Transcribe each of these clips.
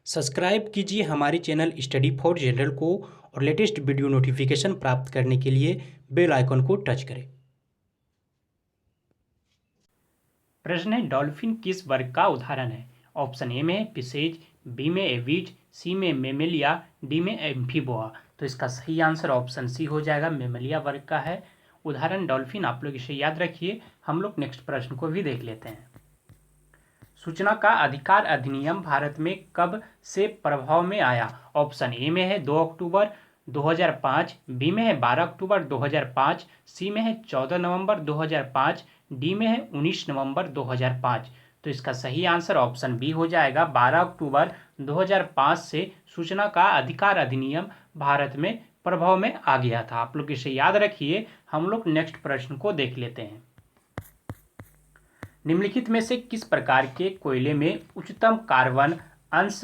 Subscribe कीजिए हमारे channel study for general को और लेटेस्ट वीडियो नोटिफिकेशन प्राप्त करने के लिए बेल आइकन को टच करें। प्रश्न है, डॉल्फिन किस वर्ग का उदाहरण है? ऑप्शन ए में है फिशेज, बी में एविज, सी में मेमेलिया, डी में एम्फीबोआ। तो इसका सही आंसर ऑप्शन सी हो जाएगा, मेमेलिया वर्ग का है उदाहरण डॉल्फिन। आप लोग इसे याद रखिए। हम लोग नेक्स्ट प्रश्न को भी देख लेते हैं। सूचना का अधिकार अधिनियम भारत में कब से प्रभाव में आया? ऑप्शन ए में है 2 अक्टूबर 2005, बी में है 12 अक्टूबर 2005, सी में है 14 नवंबर 2005, डी में है 19 नवंबर 2005। तो इसका सही आंसर ऑप्शन बी हो जाएगा, 12 अक्टूबर 2005 से सूचना का अधिकार अधिनियम भारत में प्रभाव में आ गया था। आप लोग इसे याद रखिए। हम लोग नेक्स्ट प्रश्न को देख लेते हैं। निम्नलिखित में से किस प्रकार के कोयले में उच्चतम कार्बन अंश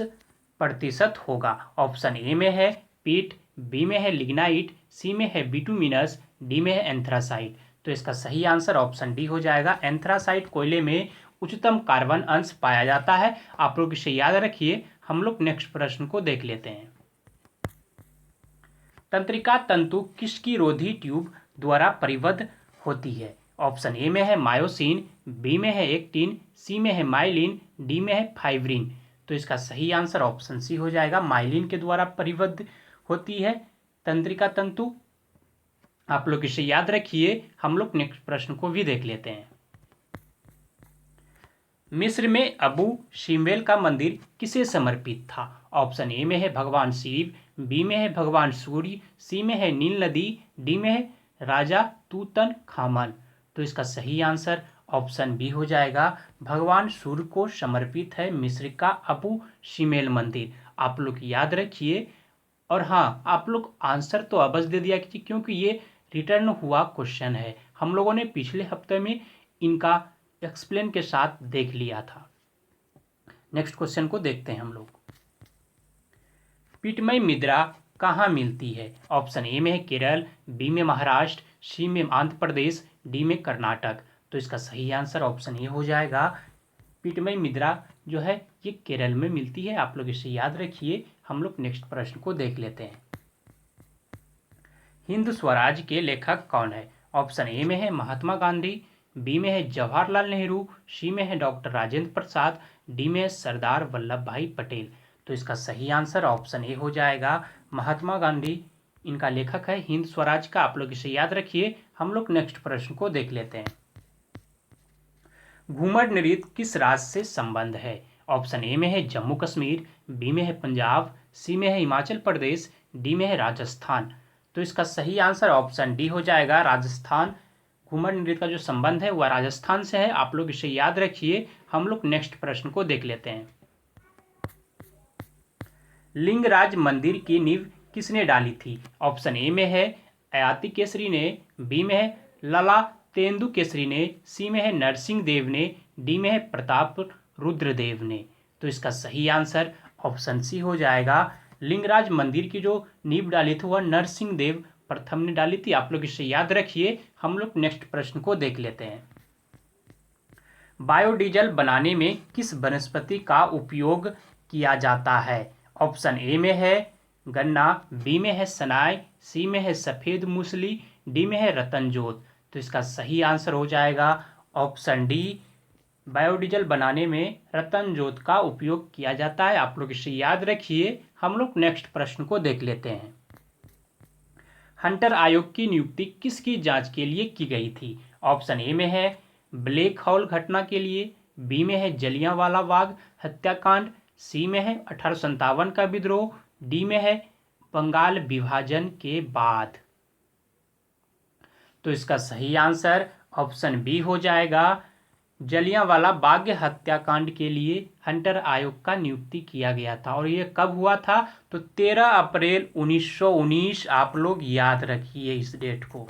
प्रतिशत होगा? ऑप्शन ए में है पीट, बी में है लिग्नाइट, सी में है बिटुमिनस, डी में है एंथ्रासाइट। तो इसका सही आंसर ऑप्शन डी हो जाएगा, एंथ्रासाइट कोयले में उच्चतम कार्बन अंश पाया जाता है। आप लोग इसे याद रखिए। हम लोग नेक्स्ट प्रश्न को देख लेते हैं। तंत्रिका तंतु किसकी रोधी ट्यूब द्वारा परिबद्ध होती है? ऑप्शन ए में है मायोसिन, बी में है एक्टिन, सी में है माइलिन, डी में है फाइब्रिन। तो इसका सही आंसर ऑप्शन सी हो जाएगा, माइलिन के द्वारा परिबद्ध होती है तंत्रिका तंतु। आप लोग इसे याद रखिए। हम लोग नेक्स्ट प्रश्न को भी देख लेते हैं। मिस्र में अबू सिम्बेल का मंदिर किसे समर्पित था? ऑप्शन ए में है भगवान शिव, बी में है भगवान सूर्य, सी में है नील नदी, डी में है राजा तूतन खामन। तो इसका सही आंसर ऑप्शन बी हो जाएगा, भगवान सूर्य को समर्पित है मिस्र का अबू सिम्बेल मंदिर। आप लोग याद रखिए। और हाँ, आप लोग आंसर तो अवश्य दे दिया कीजिए, क्योंकि ये रिटर्न हुआ क्वेश्चन है। हम लोगों ने पिछले हफ्ते में इनका एक्सप्लेन के साथ देख लिया था। नेक्स्ट क्वेश्चन को देखते हैं हम लोग। पीठमय मुद्रा कहाँ मिलती है? ऑप्शन ए में है केरल, बी में महाराष्ट्र, सी में आंध्र प्रदेश, डी में कर्नाटक। तो इसका सही आंसर ऑप्शन ए हो जाएगा, पीठमय मुद्रा जो है ये केरल में मिलती है। आप लोग इसे याद रखिए। हम लोग नेक्स्ट प्रश्न को देख लेते हैं। हिंद स्वराज के लेखक कौन है? ऑप्शन ए में है महात्मा गांधी, बी में है जवाहरलाल नेहरू, सी में है डॉक्टर राजेंद्र प्रसाद, डी में है सरदार वल्लभ भाई पटेल। तो इसका सही आंसर ऑप्शन ए हो जाएगा, महात्मा गांधी इनका लेखक है हिंद स्वराज का। आप लोग इसे याद रखिए। हम लोग नेक्स्ट प्रश्न को देख लेते हैं। घूमर नृत्य किस राज्य से संबंध है? ऑप्शन ए में है जम्मू कश्मीर, बी में है पंजाब, सी में है हिमाचल प्रदेश, डी में है राजस्थान। तो इसका सही आंसर ऑप्शन डी हो जाएगा, राजस्थान। घूमर नृत्य का जो संबंध है वह राजस्थान से है। आप लोग इसे याद रखिए। हम लोग नेक्स्ट प्रश्न को देख लेते हैं। लिंगराज मंदिर की नींव किसने डाली थी? ऑप्शन ए में है अयाती केसरी ने, बी में है लला तेंदु केसरी ने, सी में है नरसिंह देव ने, डी में है प्रताप रुद्रदेव ने। तो इसका सही आंसर ऑप्शन सी हो जाएगा, लिंगराज मंदिर की जो नींव डाली थी वह नरसिंह देव प्रथम ने डाली थी। आप लोग इसे याद रखिए। हम लोग नेक्स्ट प्रश्न को देख लेते हैं। बायोडीजल बनाने में किस वनस्पति का उपयोग किया जाता है? ऑप्शन ए में है गन्ना, बी में है सनाई, सी में है सफेद मूसली, डी में है रतनजोत। तो इसका सही आंसर हो जाएगा ऑप्शन डी, बायोडीजल बनाने में रतनजोत का उपयोग किया जाता है। आप लोग इसे याद रखिए। हम लोग नेक्स्ट प्रश्न को देख लेते हैं। हंटर आयोग की नियुक्ति किसकी जांच के लिए की गई थी? ऑप्शन ए में है ब्लैक होल घटना के लिए, बी में है जलियांवाला बाग हत्याकांड, सी में है 1857 का विद्रोह, डी में है बंगाल विभाजन के बाद। तो इसका सही आंसर ऑप्शन बी हो जाएगा, जलियांवाला बाग हत्याकांड के लिए हंटर आयोग का नियुक्ति किया गया था। और ये कब हुआ था? तो 13 अप्रैल 1919। आप लोग याद रखिए इस डेट को।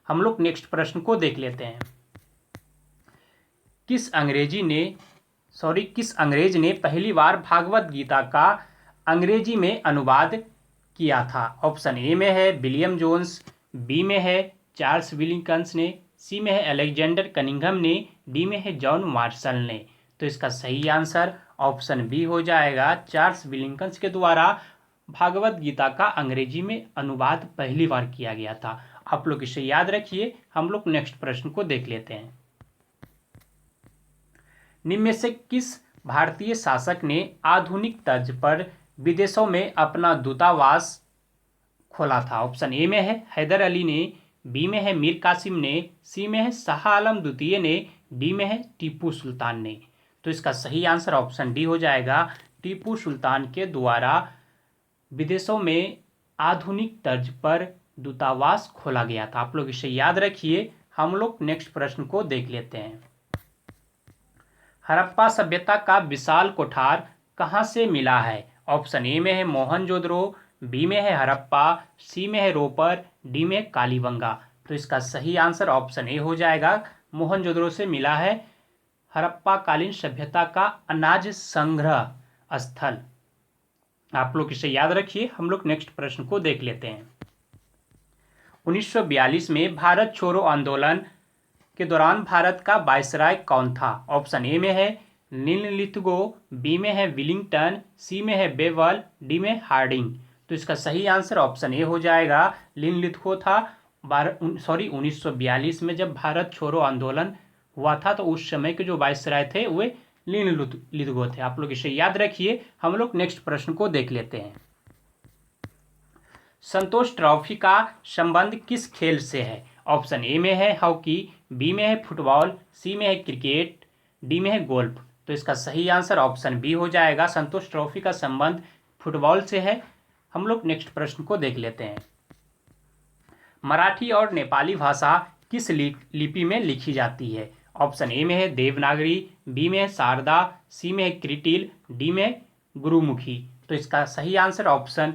हम लोग नेक्स्ट प्रश्न को देख लेते हैं। किस अंग्रेज ने पहली बार भागवत गीता का अंग्रेजी में अनुवाद किया था? ऑप्शन ए में है विलियम जोन्स, बी में है चार्ल्स विलिकंस ने, सी में है अलेक्जेंडर कनिंघम ने, डी में है जॉन मार्शल ने। तो इसका सही आंसर ऑप्शन बी हो जाएगा। चार्ल्स विलिंग्टन के द्वारा भागवत गीता का अंग्रेजी में अनुवाद पहली बार किया गया था। आप लोग इसे याद रखिए। हम लोग नेक्स्ट प्रश्न को देख लेते हैं। निम्न में से किस भारतीय शासक ने आधुनिक तर्ज पर विदेशों में अपना दूतावास खोला था? ऑप्शन ए में है हैदर अली ने, बी में है मीर कासिम ने, सी में है शाह आलम द्वितीय ने, डी में है टीपू सुल्तान ने। तो इसका सही आंसर ऑप्शन डी हो जाएगा। टीपू सुल्तान के द्वारा विदेशों में आधुनिक तर्ज पर दूतावास खोला गया था। आप लोग इसे याद रखिए। हम लोग नेक्स्ट प्रश्न को देख लेते हैं। हड़प्पा सभ्यता का विशाल कोठार कहाँ से मिला है? ऑप्शन ए में है मोहनजोदड़ो, बी में है हड़प्पा, सी में है रोपर, डी में है कालीबंगा। तो इसका सही आंसर ऑप्शन ए हो जाएगा। मोहनजोदड़ो से मिला है हड़प्पा कालीन सभ्यता का अनाज संग्रह स्थल। आप लोग इसे याद रखिए। हम लोग नेक्स्ट प्रश्न को देख लेते हैं। 1942 में भारत छोड़ो आंदोलन के दौरान भारत का वायसराय कौन था? ऑप्शन ए में है लिनलिथगो, बी में है विलिंगटन, सी में है बेवल, डी में हार्डिंग। तो इसका सही आंसर ऑप्शन ए हो जाएगा। लिनलिथगो था। 1942 में जब भारत छोड़ो आंदोलन हुआ था तो उस समय के जो वायसराय थे वे लिनलिथगो थे। आप लोग इसे याद रखिए। हम लोग नेक्स्ट प्रश्न को देख लेते हैं। संतोष ट्रॉफी का संबंध किस खेल से है? ऑप्शन ए में है हॉकी, बी में है फुटबॉल, सी में है क्रिकेट, डी में है गोल्फ। तो इसका सही आंसर ऑप्शन बी हो जाएगा। संतोष ट्रॉफी का संबंध फुटबॉल से है। हम लोग नेक्स्ट प्रश्न को देख लेते हैं। मराठी और नेपाली भाषा किस लिपि में लिखी जाती है? ऑप्शन ए में है देवनागरी, बी में है शारदा, सी में है क्रिटिल, डी में है गुरुमुखी। तो इसका सही आंसर ऑप्शन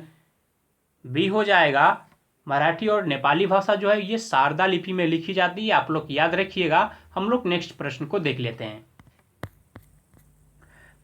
बी हो जाएगा। मराठी और नेपाली भाषा जो है ये शारदा लिपि में लिखी जाती है। आप लोग याद रखिएगा। हम लोग नेक्स्ट प्रश्न को देख लेते हैं।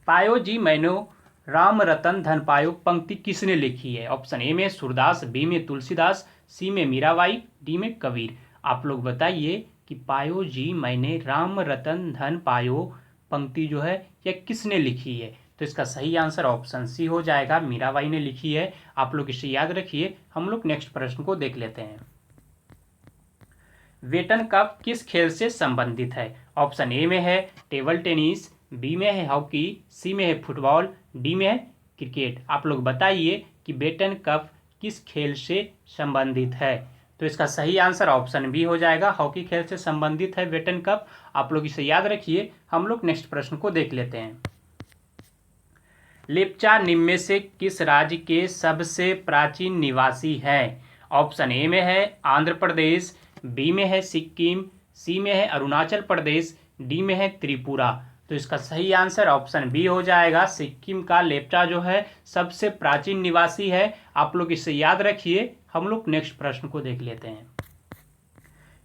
पायो जी मैनो राम रतन धन पायो पंक्ति किसने लिखी है? ऑप्शन ए में सूरदास, बी में तुलसीदास, सी में मीराबाई, डी में कबीर। आप लोग बताइए कि पायो जी मैंने राम रतन धन पायो पंक्ति जो है यह किसने लिखी है? तो इसका सही आंसर ऑप्शन सी हो जाएगा। मीराबाई ने लिखी है। आप लोग इसे याद रखिए। हम लोग नेक्स्ट प्रश्न को देख लेते हैं। वेटन कप किस खेल से संबंधित है? ऑप्शन ए में है टेबल टेनिस, बी में है हॉकी, सी में है फुटबॉल, डी में है क्रिकेट। आप लोग बताइए कि बेटन कप किस खेल से संबंधित है? तो इसका सही आंसर ऑप्शन बी हो जाएगा। हॉकी खेल से संबंधित है बेटन कप। आप लोग इसे याद रखिए। हम लोग नेक्स्ट प्रश्न को देख लेते हैं। लेप्चा निम्न में से किस राज्य के सबसे प्राचीन निवासी हैं? ऑप्शन ए में है आंध्र प्रदेश, बी में है सिक्किम, सी में है अरुणाचल प्रदेश, डी में है त्रिपुरा। तो इसका सही आंसर ऑप्शन बी हो जाएगा। सिक्किम का लेप्चा जो है सबसे प्राचीन निवासी है। आप लोग इसे याद रखिए। हम लोग नेक्स्ट प्रश्न को देख लेते हैं।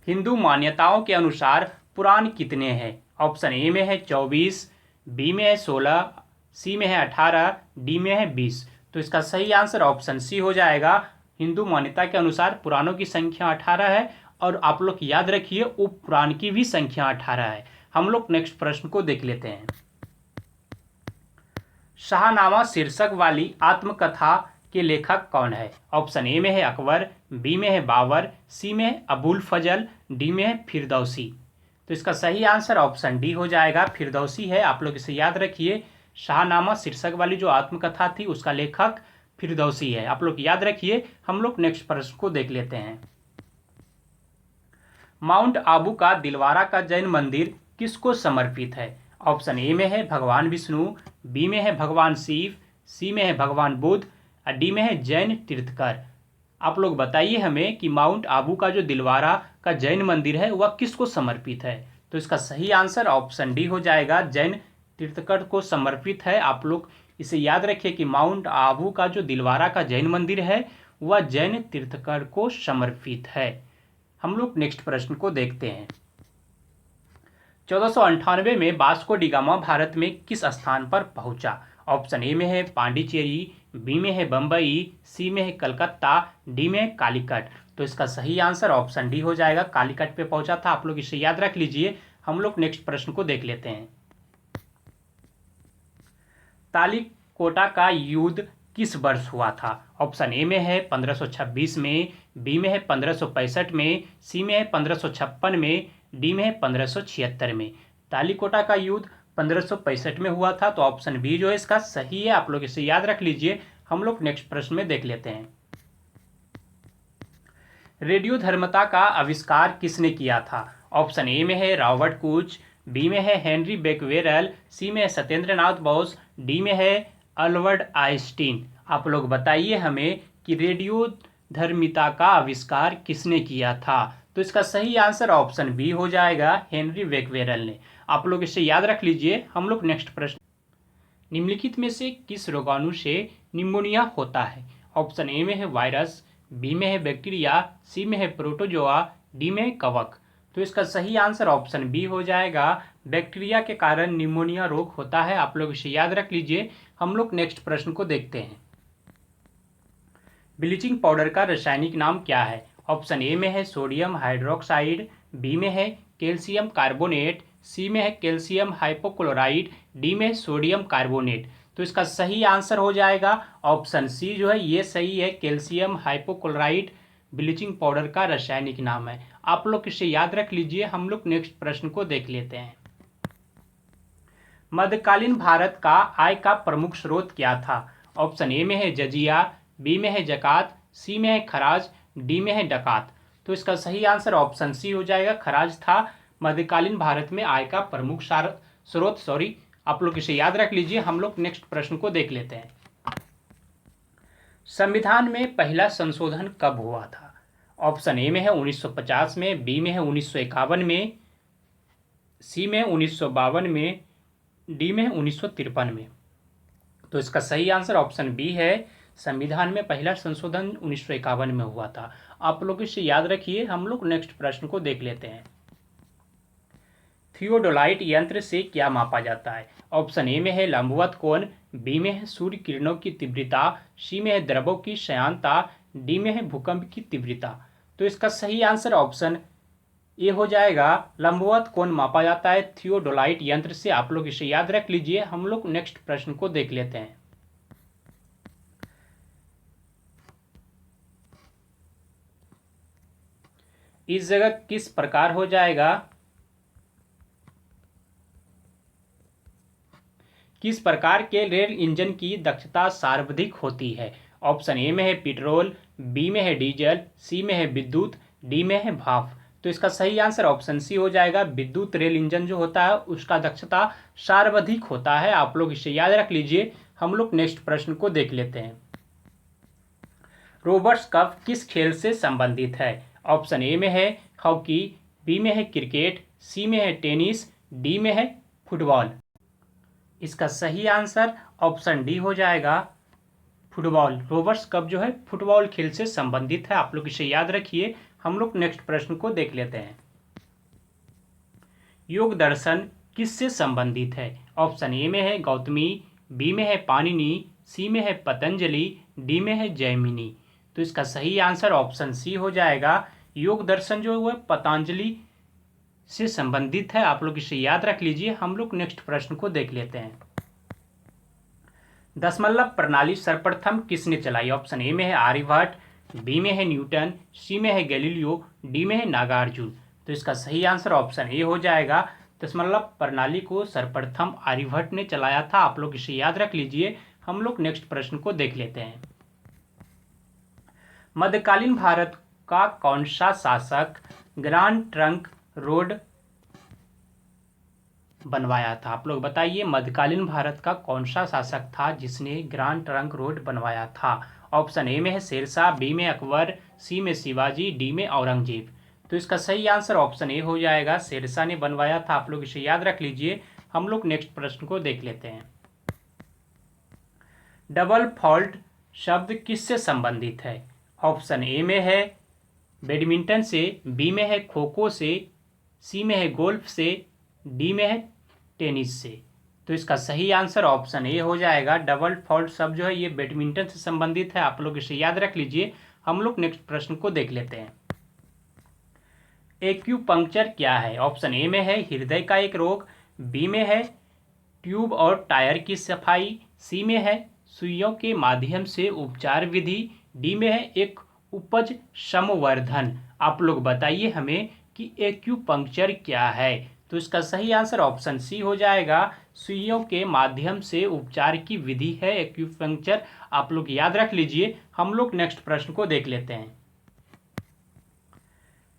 हिंदू मान्यताओं के अनुसार पुराण कितने हैं? ऑप्शन ए में है 24, बी में है 16, सी में है 18, डी में है 20। तो इसका सही आंसर ऑप्शन सी हो जाएगा। हिंदू मान्यता के अनुसार पुराणों की संख्या 18 है और आप लोग याद रखिए उप पुराण की भी संख्या 18 है। हम लोग नेक्स्ट प्रश्न को देख लेते हैं। शाहनामा शीर्षक वाली आत्मकथा के लेखक कौन है? ऑप्शन ए में है अकबर, बी में है बाबर, सी में है अबुल फजल, डी में है फिरदौसी। तो इसका सही आंसर ऑप्शन डी हो जाएगा। फिरदौसी है। आप लोग इसे याद रखिए। शाहनामा शीर्षक वाली जो आत्मकथा थी उसका लेखक फिरदौसी है। आप लोग याद रखिए। हम लोग नेक्स्ट प्रश्न को देख लेते हैं। माउंट आबू का दिलवारा का जैन मंदिर किसको समर्पित है? ऑप्शन ए में है भगवान विष्णु, बी में है भगवान शिव, सी में है भगवान बुद्ध, और डी में है जैन तीर्थकर। आप लोग बताइए हमें कि माउंट आबू का जो दिलवारा का जैन मंदिर है वह किसको समर्पित है? तो इसका सही आंसर ऑप्शन डी हो जाएगा। जैन तीर्थकर को समर्पित है। आप लोग इसे याद रखिए कि माउंट आबू का जो दिलवारा का जैन मंदिर है वह जैन तीर्थकर को समर्पित है। हम लोग नेक्स्ट प्रश्न को देखते हैं। 1498 में वास्को डी गामा भारत में किस स्थान पर पहुंचा? ऑप्शन ए में है पांडिचेरी, बी में है बम्बई, सी में है कलकत्ता, डी में है कालीकट। तो इसका सही आंसर ऑप्शन डी हो जाएगा, कालीकट पे पहुंचा था। आप लोग इसे याद रख लीजिए। हम लोग नेक्स्ट प्रश्न को देख लेते हैं। तालीकोटा का युद्ध किस वर्ष हुआ था? ऑप्शन ए में है 1526 में, बी में है 1565 में, सी में है 1556 में, डी में है 1576 में। तालीकोटा का युद्ध 1565 में हुआ था, तो ऑप्शन बी जो है इसका सही है। आप लोग इसे याद रख लीजिए। हम लोग नेक्स्ट प्रश्न में देख लेते हैं। रेडियोधर्मिता का आविष्कार किसने किया था? ऑप्शन ए में है रॉबर्ट कूच, बी में है हेनरी बेकवेरल, सी में है सत्येंद्र नाथ बोस, डी में है अल्बर्ट आइंस्टीन। आप लोग बताइए हमें कि रेडियोधर्मिता का आविष्कार किसने किया था? तो इसका सही आंसर ऑप्शन बी हो जाएगा, हेनरी बेकवेरल ने। आप लोग इसे याद रख लीजिए। हम लोग नेक्स्ट प्रश्न, निम्नलिखित में से किस रोगाणु से निमोनिया होता है? ऑप्शन ए में है वायरस, बी में है बैक्टीरिया, सी में है प्रोटोजोआ, डी में है कवक। तो इसका सही आंसर ऑप्शन बी हो जाएगा, बैक्टीरिया के कारण निमोनिया रोग होता है। आप लोग इसे याद रख लीजिए। हम लोग नेक्स्ट प्रश्न को देखते हैं। ब्लीचिंग पाउडर का रासायनिक नाम क्या है? ऑप्शन ए में है सोडियम हाइड्रोक्साइड, बी में है कैल्शियम कार्बोनेट, सी में है कैल्शियम हाइपोक्लोराइड, डी में है सोडियम कार्बोनेट। तो इसका सही आंसर हो जाएगा ऑप्शन सी जो है ये सही है, कैल्शियम हाइपोक्लोराइड ब्लीचिंग पाउडर का रासायनिक नाम है। आप लोग इसे याद रख लीजिए। हम लोग नेक्स्ट प्रश्न को देख लेते हैं। मध्यकालीन भारत का आय का प्रमुख स्रोत क्या था? ऑप्शन ए में है जजिया, बी में है जकात, सी में है खराज, डी में है डकात। तो इसका सही आंसर ऑप्शन सी हो जाएगा, खराज था मध्यकालीन भारत में आय का प्रमुख स्रोत। आप लोग इसे याद रख लीजिए। हम लोग नेक्स्ट प्रश्न को देख लेते हैं। संविधान में पहला संशोधन कब हुआ था? ऑप्शन ए में है 1950 में, बी में है 1951 में, सी में 1952 में, डी में 1953 में। तो इसका सही आंसर ऑप्शन बी है, संविधान में पहला संशोधन 1951 में हुआ था। आप लोग इसे याद रखिए। हम लोग नेक्स्ट प्रश्न को देख लेते हैं। थियोडोलाइट यंत्र से क्या मापा जाता है? ऑप्शन ए में है लंबवत कोण, बी में है सूर्य किरणों की तीव्रता, सी में है द्रवों की श्यानता, डी में है भूकंप की तीव्रता। तो इसका सही आंसर ऑप्शन ए हो जाएगा, लंबवत कोण मापा जाता है थियोडोलाइट यंत्र से। आप लोग इसे याद रख लीजिए। हम लोग नेक्स्ट प्रश्न को देख लेते हैं। इस जगह किस प्रकार हो जाएगा, किस प्रकार के रेल इंजन की दक्षता सर्वाधिक होती है? ऑप्शन ए में है पेट्रोल, बी में है डीजल, सी में है विद्युत, डी में है भाप। तो इसका सही आंसर ऑप्शन सी हो जाएगा, विद्युत रेल इंजन जो होता है उसका दक्षता सर्वाधिक होता है। आप लोग इसे याद रख लीजिए। हम लोग नेक्स्ट प्रश्न को देख लेते हैं। रोबर्ट्स कप किस खेल से संबंधित है? ऑप्शन ए में है हॉकी, बी में है क्रिकेट, सी में है टेनिस, डी में है फुटबॉल। इसका सही आंसर ऑप्शन डी हो जाएगा, फुटबॉल। रोबर्ट्स कप जो है फुटबॉल खेल से संबंधित है। आप लोग इसे याद रखिए। हम लोग नेक्स्ट प्रश्न को देख लेते हैं। योग दर्शन किससे संबंधित है? ऑप्शन ए में है गौतमी, बी में है पाणिनि, सी में है पतंजलि, डी में है जैमिनी। तो इसका सही आंसर ऑप्शन सी हो जाएगा, योग दर्शन जो है पतंजलि से संबंधित है। आप लोग इसे याद रख लीजिए। हम लोग नेक्स्ट प्रश्न को देख लेते हैं। दशमलव प्रणाली सर्वप्रथम किसने चलाई? ऑप्शन ए में है आर्यभट्ट, बी में है न्यूटन, सी में है गैलीलियो, डी में है नागार्जुन। तो इसका सही आंसर ऑप्शन ए हो जाएगा, दशमलव प्रणाली को सर्वप्रथम आर्यभट्ट ने चलाया था। आप लोग इसे याद रख लीजिए। हम लोग नेक्स्ट प्रश्न को देख लेते हैं। मध्यकालीन भारत का कौन सा शासक ग्रांड ट्रंक रोड बनवाया था? आप लोग बताइए, मध्यकालीन भारत का कौन सा शासक था जिसने ग्रांड ट्रंक रोड बनवाया था? ऑप्शन ए में है शेरशाह, बी में अकबर, सी में शिवाजी, डी में औरंगजेब। तो इसका सही आंसर ऑप्शन ए हो जाएगा, शेरशाह ने बनवाया था। आप लोग इसे याद रख लीजिए। हम लोग नेक्स्ट प्रश्न को देख लेते हैं। डबल फॉल्ट शब्द किससे संबंधित है? ऑप्शन ए में है बैडमिंटन से, बी में है खो खो से, सी में है गोल्फ से, डी में है टेनिस से। तो इसका सही आंसर ऑप्शन ए हो जाएगा। डबल फॉल्ट शब्द जो है ये बैडमिंटन से संबंधित है, आप लोग इसे याद रख लीजिए। हम लोग नेक्स्ट प्रश्न को देख लेते हैं। एक्यूपंक्चर क्या है? ऑप्शन ए में है हृदय का एक रोग, बी में है ट्यूब और टायर की सफाई, सी में है सुइयों के माध्यम से उपचार विधि, डी में है एक उपज संवर्धन। आप लोग बताइए हमें कि एक्यूपंक्चर क्या है। तो इसका सही आंसर ऑप्शन सी हो जाएगा। सुइयों के माध्यम से उपचार की विधि है एक्यूपंक्चर। आप लोग याद रख लीजिए। हम लोग नेक्स्ट प्रश्न को देख लेते हैं।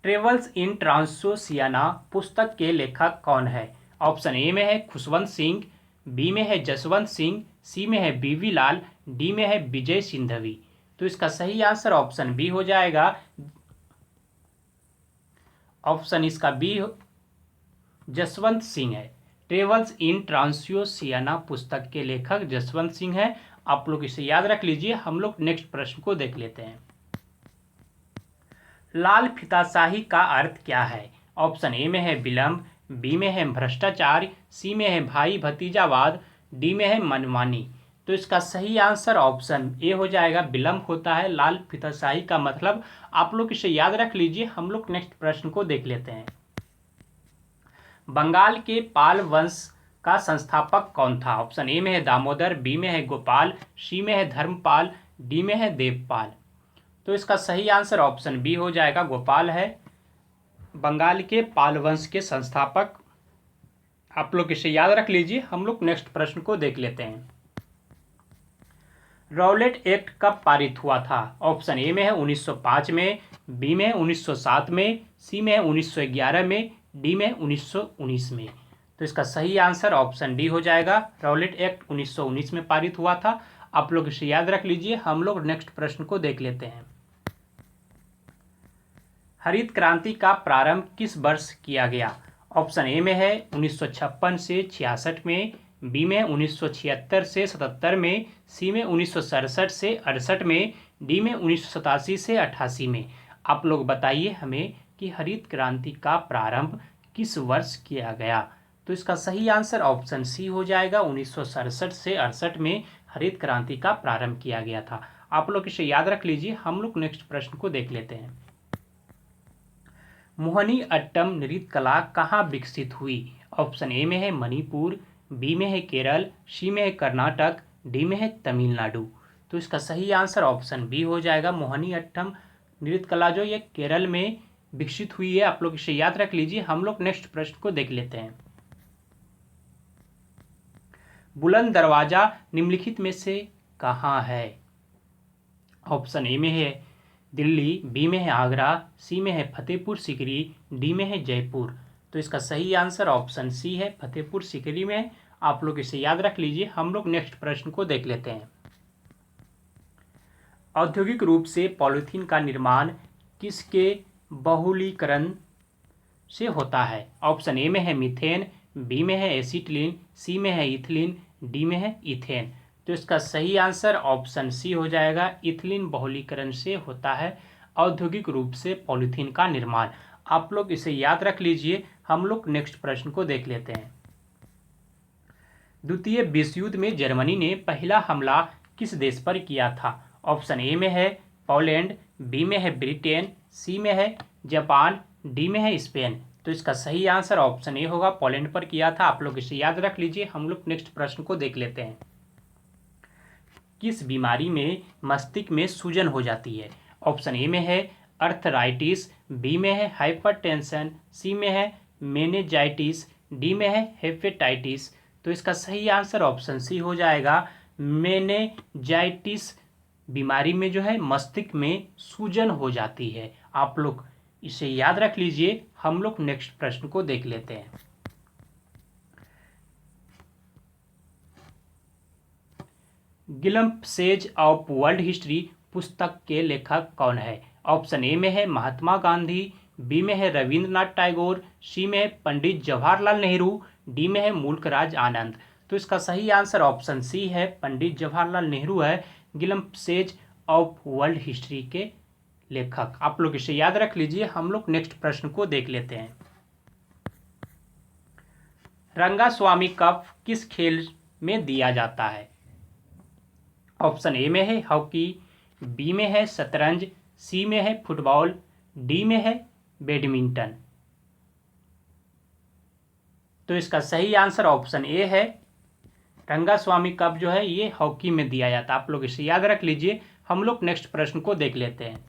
ट्रेवल्स इन ट्रांसोसियाना पुस्तक के लेखक कौन है? ऑप्शन ए में है खुशवंत सिंह, बी में है जसवंत सिंह, सी में है बीवी लाल, डी में है विजय सिंघवी। तो इसका सही आंसर ऑप्शन बी हो जाएगा। ऑप्शन इसका बी जसवंत सिंह है। ट्रेवल्स इन ट्रांसोसियाना पुस्तक के लेखक जसवंत सिंह है। आप लोग इसे याद रख लीजिए। हम लोग नेक्स्ट प्रश्न को देख लेते हैं। लाल फीताशाही का अर्थ क्या है? ऑप्शन ए में है विलंब, बी में है भ्रष्टाचार, सी में है भाई भतीजावाद, डी में है मनमानी। तो इसका सही आंसर ऑप्शन ए हो जाएगा। विलंब होता है लाल फीताशाही का मतलब। आप लोग इसे याद रख लीजिए। हम लोग नेक्स्ट प्रश्न को देख लेते हैं। बंगाल के पाल वंश का संस्थापक कौन था? ऑप्शन ए में है दामोदर, बी में है गोपाल, सी में है धर्मपाल, डी में है देवपाल। तो इसका सही आंसर ऑप्शन बी हो जाएगा। गोपाल है बंगाल के पाल वंश के संस्थापक। आप लोग इसे याद रख लीजिए। हम लोग नेक्स्ट प्रश्न को देख लेते हैं। रॉलेट एक्ट कब पारित हुआ था? ऑप्शन ए में है 1905 में, बी में है 1907 में, सी में है 1911 में, डी में 1919 में। तो इसका सही आंसर ऑप्शन डी हो जाएगा। रॉलेट एक्ट 1919 में पारित हुआ था। आप लोग इसे याद रख लीजिए। हम लोग नेक्स्ट प्रश्न को देख लेते हैं। हरित क्रांति का प्रारंभ किस वर्ष किया गया? ऑप्शन ए में है 1956 से 66 में, बी में 1976 से 77 में, सी में 1967 से 68 में, डी में 1987 से 88 में। आप लोग बताइए हमें कि हरित क्रांति का प्रारंभ किस वर्ष किया गया। तो इसका सही आंसर ऑप्शन सी हो जाएगा। 1967 से 68 में हरित क्रांति का प्रारंभ किया गया था। आप लोग इसे याद रख लीजिए। हम लोग नेक्स्ट प्रश्न को देख लेते हैं। मोहिनी अट्टम नृत्य कला कहाँ विकसित हुई? ऑप्शन ए में है मणिपुर, बी में है केरल, सी में है कर्नाटक, डी में है तमिलनाडु। तो इसका सही आंसर ऑप्शन बी हो जाएगा। मोहिनी अट्टम नृत्य कला जो ये केरल में विकसित हुई है। आप लोग इसे याद रख लीजिए। हम लोग नेक्स्ट प्रश्न को देख लेते हैं। बुलंद दरवाजा निम्नलिखित में से कहाँ है? ऑप्शन ए में है दिल्ली, बी में है आगरा, सी में है फतेहपुर सीकरी, डी में है जयपुर। तो इसका सही आंसर ऑप्शन सी है, फतेहपुर सीकरी में। आप लोग इसे याद रख लीजिए। हम लोग नेक्स्ट प्रश्न को देख लेते हैं। औद्योगिक रूप से पॉलीथीन का निर्माण किसके बहुलीकरण से होता है? ऑप्शन ए में है मीथेन, बी में है एसिटिलीन, सी में है इथिलीन, डी में है इथेन। तो इसका सही आंसर ऑप्शन सी हो जाएगा। इथिलीन बहुलीकरण से होता है औद्योगिक रूप से पॉलीथीन का निर्माण। आप लोग इसे याद रख लीजिए। हम लोग नेक्स्ट प्रश्न को देख लेते हैं। द्वितीय विश्व युद्ध में जर्मनी ने पहला हमला किस देश पर किया था? ऑप्शन ए में है पोलैंड, बी में है ब्रिटेन, सी में है जापान, डी में है स्पेन। तो इसका सही आंसर ऑप्शन ए होगा। पोलैंड पर किया था। आप लोग इसे याद रख लीजिए। हम लोग नेक्स्ट प्रश्न को देख लेते हैं। किस बीमारी में मस्तिष्क में सूजन हो जाती है? ऑप्शन ए में है अर्थराइटिस, बी में है हाइपरटेंशन, सी में है मेनिंजाइटिस, डी में है हेपेटाइटिस। तो इसका सही आंसर ऑप्शन सी हो जाएगा। मेनिंजाइटिस बीमारी में जो है मस्तिष्क में सूजन हो जाती है। आप लोग इसे याद रख लीजिए। हम लोग नेक्स्ट प्रश्न को देख लेते हैं। गिलम्पसेज ऑफ वर्ल्ड हिस्ट्री पुस्तक के लेखक कौन है? ऑप्शन ए में है महात्मा गांधी, बी में है रविंद्रनाथ टैगोर, सी में है पंडित जवाहरलाल नेहरू, डी में है मुल्कराज आनंद। तो इसका सही आंसर ऑप्शन सी है, पंडित जवाहरलाल नेहरू है गिलम्पसेज ऑफ वर्ल्ड हिस्ट्री के लेखक। आप लोग इसे याद रख लीजिए। हम लोग नेक्स्ट प्रश्न को देख लेते हैं। रंगास्वामी कप किस खेल में दिया जाता है? ऑप्शन ए में है हॉकी, बी में है शतरंज, सी में है फुटबॉल, डी में है बैडमिंटन। तो इसका सही आंसर ऑप्शन ए है, रंगास्वामी कप जो है ये हॉकी में दिया जाता है। आप लोग इसे याद रख लीजिए। हम लोग नेक्स्ट प्रश्न को देख लेते हैं।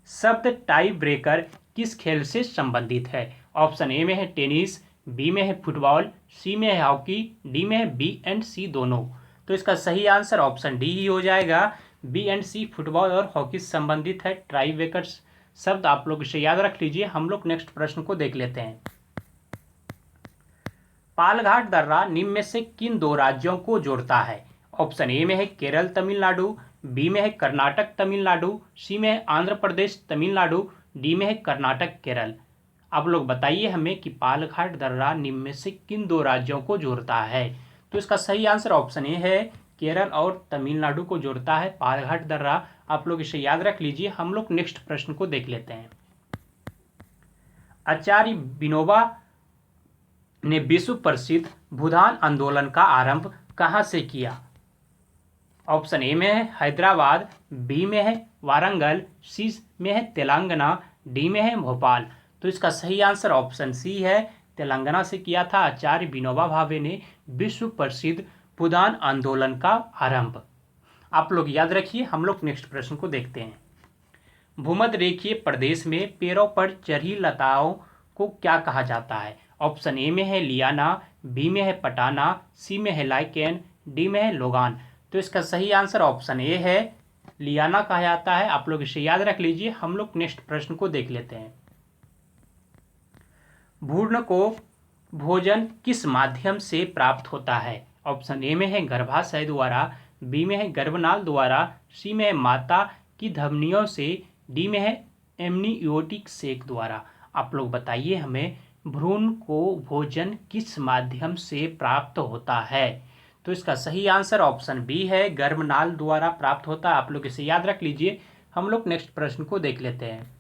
शब्द टाई ब्रेकर किस खेल से संबंधित है? ऑप्शन ए में है टेनिस, बी में है फुटबॉल, सी में है हॉकी, डी में है बी एंड सी दोनों। तो इसका सही आंसर ऑप्शन डी ही हो जाएगा। बी एंड सी फुटबॉल और हॉकी से संबंधित है टाई ब्रेकर शब्द। आप लोग इसे याद रख लीजिए। हम लोग नेक्स्ट प्रश्न को देख लेते हैं। पालघाट दर्रा निम्न में से किन दो राज्यों को जोड़ता है? ऑप्शन ए में है केरल तमिलनाडु, बी में है कर्नाटक तमिलनाडु, सी में है आंध्र प्रदेश तमिलनाडु, डी में है कर्नाटक केरल। आप लोग बताइए हमें कि पालघाट दर्रा निम्न में से किन दो राज्यों को जोड़ता है? तो इसका सही आंसर ऑप्शन ए है, केरल और तमिलनाडु को जोड़ता है पालघाट दर्रा। आप लोग इसे याद रख लीजिए। हम लोग नेक्स्ट प्रश्न को देख लेते हैं। आचार्य विनोबा ने विश्व प्रसिद्ध भूदान आंदोलन का आरंभ कहां से किया? ऑप्शन ए में है हैदराबाद, बी में है वारंगल, सी में है तेलंगाना, डी में है भोपाल। तो इसका सही आंसर ऑप्शन सी है, तेलंगाना से किया था आचार्य विनोबा भावे ने विश्व प्रसिद्ध भूदान आंदोलन का आरंभ। आप लोग याद रखिए। हम लोग नेक्स्ट प्रश्न को देखते हैं। भूमध्य रेखीय प्रदेश में पेड़ों पर चढ़ी लताओं को क्या कहा जाता है? ऑप्शन ए में है लियाना, बी में है पटाना, सी में है लाइकेन, डी में है लोगान। तो इसका सही आंसर ऑप्शन ए है, लियाना कहा जाता है। आप लोग इसे याद रख लीजिए। हम लोग नेक्स्ट प्रश्न को देख लेते हैं। भ्रूण को भोजन किस माध्यम से प्राप्त होता है? ऑप्शन ए में है गर्भाशय द्वारा, बी में है गर्भनाल द्वारा, सी में है माता की धमनियों से, डी में है एमनियोटिक सेक द्वारा। आप लोग बताइए हमें भ्रूण को भोजन किस माध्यम से प्राप्त होता है? तो इसका सही आंसर ऑप्शन बी है, गर्भनाल द्वारा प्राप्त होता है। आप लोग इसे याद रख लीजिए। हम लोग नेक्स्ट प्रश्न को देख लेते हैं।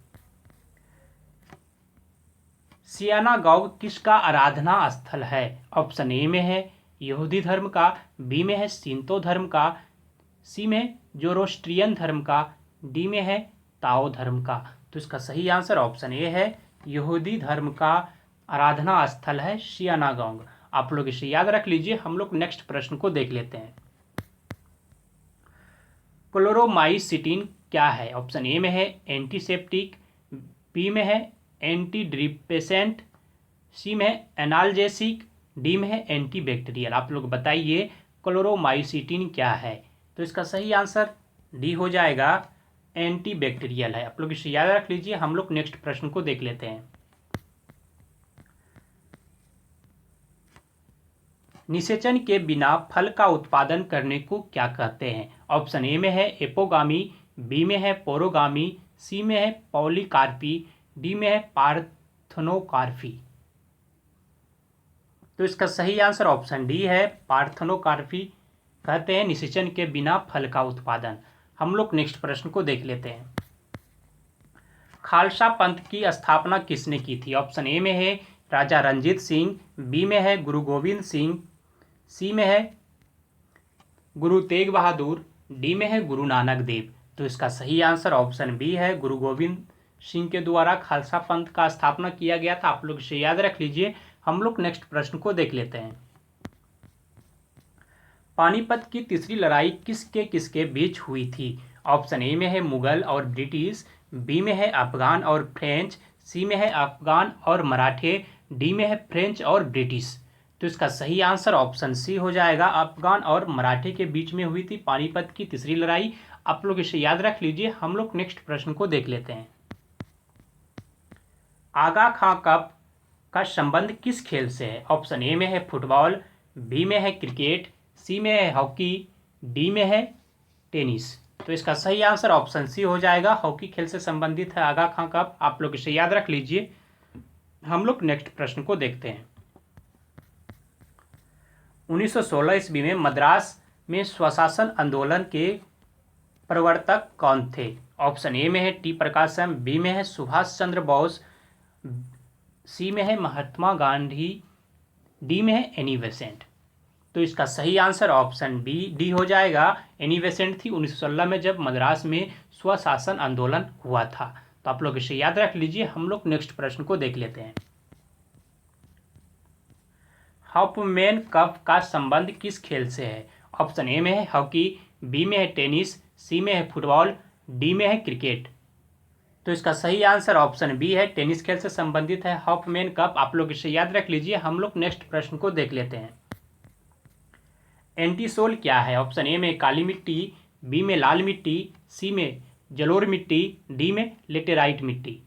सियानागौग किसका आराधना स्थल है? ऑप्शन ए में है यहूदी धर्म का, बी में है शिंतो धर्म का, सी में जोरोस्ट्रियन धर्म का, डी में है ताओ धर्म का। तो इसका सही आंसर ऑप्शन ए है, यहूदी धर्म का आराधना स्थल है सियानागौग। आप लोग इसे याद रख लीजिए। हम लोग नेक्स्ट प्रश्न को देख लेते हैं। क्लोरोमाइसिटिन क्या है? ऑप्शन ए में है एंटीसेप्टिक, बी में है एंटी ड्रिपेसेंट, सी में है एनाल्जेसिक, डी में है एंटीबैक्टीरियल। आप लोग बताइए क्लोरोमाइसिटिन क्या है? तो इसका सही आंसर डी हो जाएगा, एंटीबैक्टीरियल है। आप लोग इसे याद रख लीजिए। हम लोग नेक्स्ट प्रश्न को देख लेते हैं। निषेचन के बिना फल का उत्पादन करने को क्या कहते हैं? ऑप्शन ए में है एपोगामी, बी में है पोरोगामी, सी में है पॉलीकार्पी, डी में है पार्थनोकार्पी। तो इसका सही आंसर ऑप्शन डी है, पार्थनोकार्पी कहते हैं निषेचन के बिना फल का उत्पादन। हम लोग नेक्स्ट प्रश्न को देख लेते हैं। खालसा पंथ की स्थापना किसने की थी? ऑप्शन ए में है राजा रंजीत सिंह, बी में है गुरु गोविंद सिंह, सी में है गुरु तेग बहादुर, डी में है गुरु नानक देव। तो इसका सही आंसर ऑप्शन बी है, गुरु गोविंद सिंह के द्वारा खालसा पंथ का स्थापना किया गया था। आप लोग इसे याद रख लीजिए। हम लोग नेक्स्ट प्रश्न को देख लेते हैं। पानीपत की तीसरी लड़ाई किसके किसके बीच हुई थी? ऑप्शन ए में है मुगल और ब्रिटिश, बी में है अफगान और फ्रेंच, सी में है अफगान और मराठे, डी में है फ्रेंच और ब्रिटिश। तो इसका सही आंसर ऑप्शन सी हो जाएगा, अफगान और मराठे के बीच में हुई थी पानीपत की तीसरी लड़ाई। आप लोग इसे याद रख लीजिए। हम लोग नेक्स्ट प्रश्न को देख लेते हैं। आगा खां कप का संबंध किस खेल से है? ऑप्शन ए में है फुटबॉल, बी में है क्रिकेट, सी में है हॉकी, डी में है टेनिस। तो इसका सही आंसर ऑप्शन सी हो जाएगा, हॉकी खेल से संबंधित है आगा खां कप। आप लोग इसे याद रख लीजिए। हम लोग नेक्स्ट प्रश्न को देखते हैं। 1916 ईस्वी में मद्रास में स्वशासन आंदोलन के प्रवर्तक कौन थे? ऑप्शन ए में है टी प्रकाशम, बी में है सुभाष चंद्र बोस, सी में है महात्मा गांधी, डी में है एनी बेसेंट। तो इसका सही आंसर ऑप्शन बी डी हो जाएगा। एनी बेसेंट थी 1916 में जब मद्रास में स्वशासन आंदोलन हुआ था। तो आप लोग इसे याद रख लीजिए। हम लोग नेक्स्ट प्रश्न को देख लेते हैं। हॉपमैन कप का संबंध किस खेल से है? ऑप्शन ए में है हॉकी, बी में है टेनिस, सी में है फुटबॉल, डी में है क्रिकेट। तो इसका सही आंसर ऑप्शन बी है, टेनिस खेल से संबंधित है हॉपमैन कप। आप लोग इसे याद रख लीजिए। हम लोग नेक्स्ट प्रश्न को देख लेते हैं। एंटीसोल क्या है? ऑप्शन ए में काली मिट्टी, बी में लाल मिट्टी, सी में जलोढ़ मिट्टी, डी में लेटेराइट मिट्टी।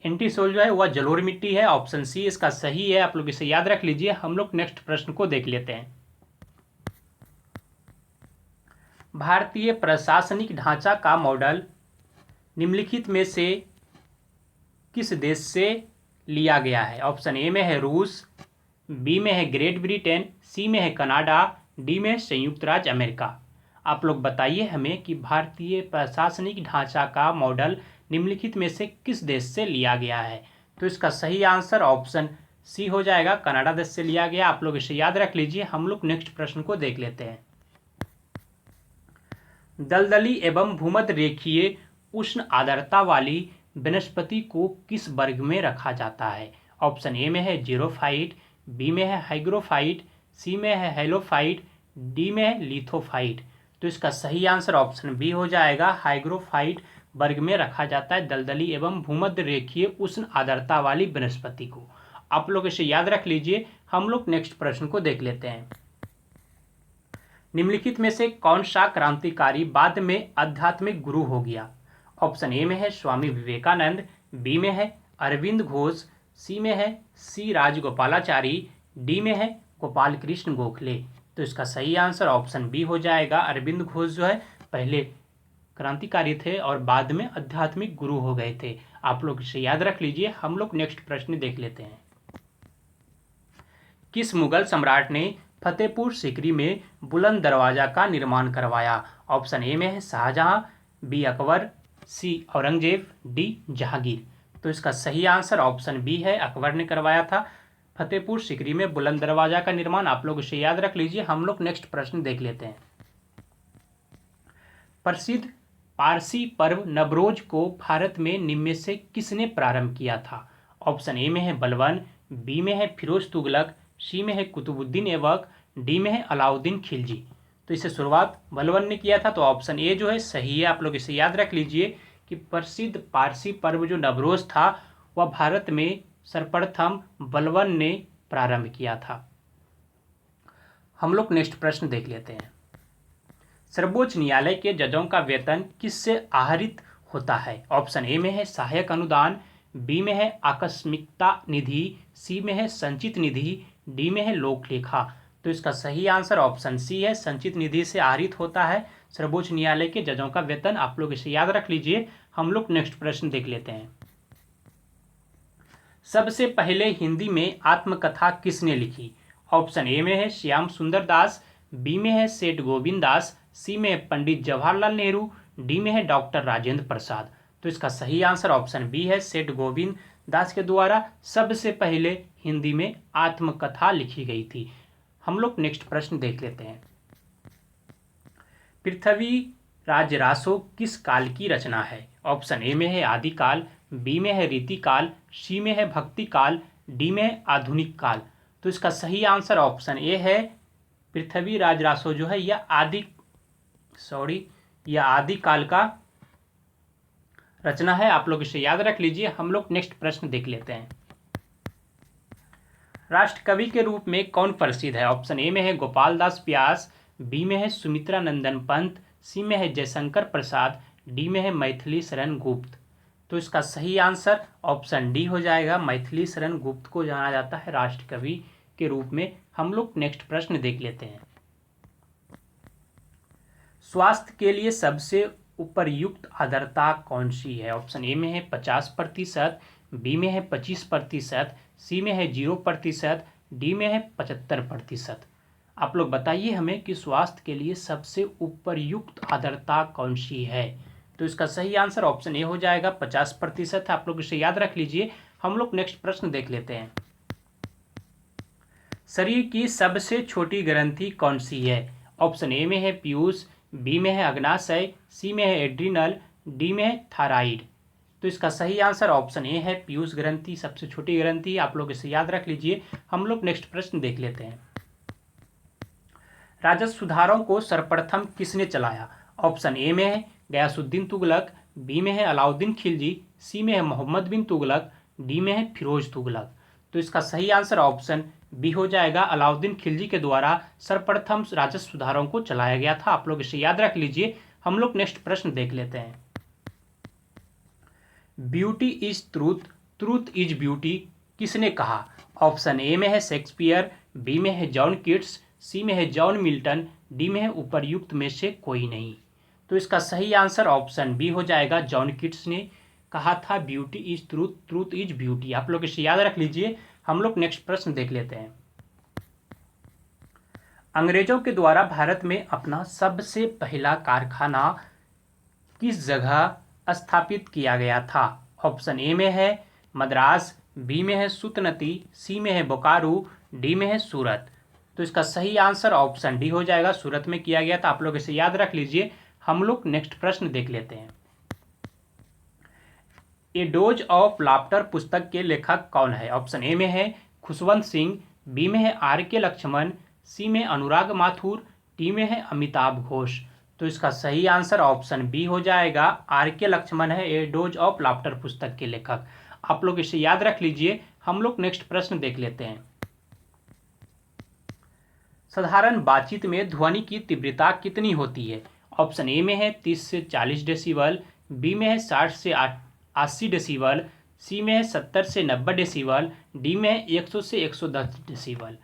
एंटीसोल जो है वह जलोढ़ मिट्टी है। ऑप्शन सी इसका सही है। आप लोग इसे याद रख लीजिए। हम लोग नेक्स्ट प्रश्न को देख लेते हैं। भारतीय प्रशासनिक ढांचा का मॉडल निम्नलिखित में से किस देश से लिया गया है? ऑप्शन ए में है रूस, बी में है ग्रेट ब्रिटेन, सी में है कनाडा, डी में है संयुक्त राज्य अमेरिका। आप लोग बताइए हमें कि भारतीय प्रशासनिक ढांचा का मॉडल निम्नलिखित में से किस देश से लिया गया है? तो इसका सही आंसर ऑप्शन सी हो जाएगा, कनाडा देश से लिया गया। आप लोग इसे याद रख लीजिए। हम लोग नेक्स्ट प्रश्न को देख लेते हैं। दलदली एवं भूमध्य रेखीय उष्ण आर्द्रता वाली वनस्पति को किस वर्ग में रखा जाता है? ऑप्शन ए में है जीरोफाइट, बी में है हाइग्रोफाइट, सी में है हेलोफाइट, डी में है लिथोफाइट। तो इसका सही आंसर ऑप्शन बी हो जाएगा, हाइग्रोफाइट वर्ग में रखा जाता है दलदली एवं भूमध्य रेखीय उष्ण आर्द्रता वाली वनस्पति को। आप लोग इसे याद रख लीजिए। हम लोग नेक्स्ट प्रश्न को देख लेते हैं। निम्नलिखित में से कौन सा क्रांतिकारी बाद में आध्यात्मिक गुरु हो गया? ऑप्शन ए में है स्वामी विवेकानंद, बी में है अरविंद घोष, सी में है सी राजगोपालाचारी, डी में है गोपाल कृष्ण गोखले। तो इसका सही आंसर ऑप्शन बी हो जाएगा। अरविंद घोष जो है पहले क्रांतिकारी थे और बाद में आध्यात्मिक गुरु हो गए थे। आप लोग इसे याद रख लीजिए। हम लोग नेक्स्ट प्रश्न देख लेते हैं। किस मुगल सम्राट ने फतेहपुर सीकरी में बुलंद दरवाजा का निर्माण करवाया? ऑप्शन ए में है शाहजहां, बी अकबर, सी औरंगजेब, डी जहांगीर। तो इसका सही आंसर ऑप्शन बी है, अकबर ने करवाया था फतेहपुर सीकरी में बुलंद दरवाजा का निर्माण। आप लोग इसे याद रख लीजिए। हम लोग नेक्स्ट प्रश्न देख लेते हैं। प्रसिद्ध पारसी पर्व नवरोज को भारत में निम्न में से किसने प्रारंभ किया था? ऑप्शन ए में है बलबन, बी में है फिरोज तुगलक, सी में है कुतुबुद्दीन ऐबक, डी में है अलाउद्दीन खिलजी। तो इसे शुरुआत बलबन ने किया था। तो ऑप्शन ए जो है सही है। आप लोग इसे याद रख लीजिए कि प्रसिद्ध पारसी पर्व जो नवरोज था वह भारत में सर्वप्रथम बलबन ने प्रारंभ किया था। हम लोग नेक्स्ट प्रश्न देख लेते हैं। सर्वोच्च न्यायालय के जजों का वेतन किससे आहरित होता है? ऑप्शन ए में है सहायक अनुदान, बी में है आकस्मिकता निधि, सी में है संचित निधि, डी में है लोक लेखा। तो इसका सही आंसर ऑप्शन सी है, संचित निधि से आहरित होता है सर्वोच्च न्यायालय के जजों का वेतन। आप लोग इसे याद रख लीजिए। हम लोग नेक्स्ट प्रश्न देख लेते हैं। सबसे पहले हिंदी में आत्मकथा किसने लिखी? ऑप्शन ए में है श्याम सुंदर दास, बी में है सेठ गोविंद दास, सी में है पंडित जवाहरलाल नेहरू, डी में है डॉक्टर राजेंद्र प्रसाद। तो इसका सही आंसर ऑप्शन बी है, सेठ गोविंद दास के द्वारा सबसे पहले हिंदी में आत्मकथा लिखी गई थी। हम लोग नेक्स्ट प्रश्न देख लेते हैं। पृथ्वी राजरासो किस काल की रचना है? ऑप्शन ए में है आदिकाल, बी में है रीतिकाल, सी में है भक्ति काल, डी में है आधुनिक काल। तो इसका सही आंसर ऑप्शन ए है, पृथ्वी राजरासो जो है यह आदिकाल का रचना है। आप लोग इसे याद रख लीजिए। हम लोग नेक्स्ट प्रश्न देख लेते हैं। राष्ट्रकवि के रूप में कौन प्रसिद्ध है? ऑप्शन ए में है गोपाल दास व्यास, बी में है सुमित्रा नंदन पंत, सी में है जयशंकर प्रसाद, डी में है मैथिली शरण गुप्त। तो इसका सही आंसर ऑप्शन डी हो जाएगा। मैथिली शरण गुप्त को जाना जाता है राष्ट्रकवि के रूप में। हम लोग नेक्स्ट प्रश्न देख लेते हैं। स्वास्थ्य के लिए सबसे उपयुक्त आर्द्रता कौन सी है? ऑप्शन ए में है 50%, बी में है 25%, सी में है 0%, डी में है 75%। आप लोग बताइए हमें कि स्वास्थ्य के लिए सबसे उपयुक्त आर्द्रता कौन सी है? तो इसका सही आंसर ऑप्शन ए हो जाएगा 50%। आप लोग इसे याद रख लीजिए। हम लोग नेक्स्ट प्रश्न देख लेते हैं। शरीर की सबसे छोटी ग्रंथि कौन सी है? ऑप्शन ए में है पीयूष, बी में है अग्नाशय, सी में है एड्रिनल, डी में है थायराइड। तो इसका सही आंसर ऑप्शन ए है पीयूष ग्रंथि सबसे छोटी ग्रंथि। आप लोग इसे याद रख लीजिए। हम लोग नेक्स्ट प्रश्न देख लेते हैं। राजस्व सुधारों को सर्वप्रथम किसने चलाया? ऑप्शन ए में है गयासुद्दीन तुगलक, बी में है अलाउद्दीन खिलजी, सी में है मोहम्मद बिन तुगलक, डी में है फिरोज तुगलक। तो इसका सही आंसर ऑप्शन बी हो जाएगा, अलाउद्दीन खिलजी के द्वारा सर्वप्रथम राजस्व सुधारों को चलाया गया था। आप लोग इसे याद रख लीजिए। हम लोग नेक्स्ट प्रश्न देख लेते हैं। Beauty is truth, truth is beauty किसने कहा? ऑप्शन ए में है शेक्सपियर, बी में है जॉन कीट्स, सी में है जॉन मिल्टन, डी में है उपर्युक्त में से कोई नहीं। तो इसका सही आंसर ऑप्शन बी हो जाएगा, जॉन कीट्स ने कहा था beauty is truth, truth is beauty. आप लोग इसे याद रख लीजिए। हम लोग नेक्स्ट प्रश्न देख लेते हैं। अंग्रेजों के द्वारा भारत में अपना सबसे पहला कारखाना किस जगह स्थापित किया गया था? ऑप्शन ए में है मद्रास, बी में है सूतनती, सी में है बोकारो, डी में है सूरत। तो इसका सही आंसर ऑप्शन डी हो जाएगा, सूरत में किया गया था। आप लोग इसे याद रख लीजिए। हम लोग नेक्स्ट प्रश्न देख लेते हैं। ए डोज ऑफ लाफ्टर पुस्तक के लेखक कौन है? ऑप्शन ए में है खुशवंत सिंह, बी में है आर के लक्ष्मण, सी में अनुराग माथुर, डी में है अमिताभ घोष। तो इसका सही आंसर ऑप्शन बी हो जाएगा, आर के लक्ष्मण है ए डोज ऑफ लाफ्टर पुस्तक के लेखक। आप लोग इसे याद रख लीजिए। हम लोग नेक्स्ट प्रश्न देख लेते हैं। साधारण बातचीत में ध्वनि की तीव्रता कितनी होती है? ऑप्शन ए में है 30 से 40 डेसिबल, बी में है 60 से 80 डेसिबल, सी में है 70 से 90 डेसिबल, डी में है 100 से 110 डेसिबल।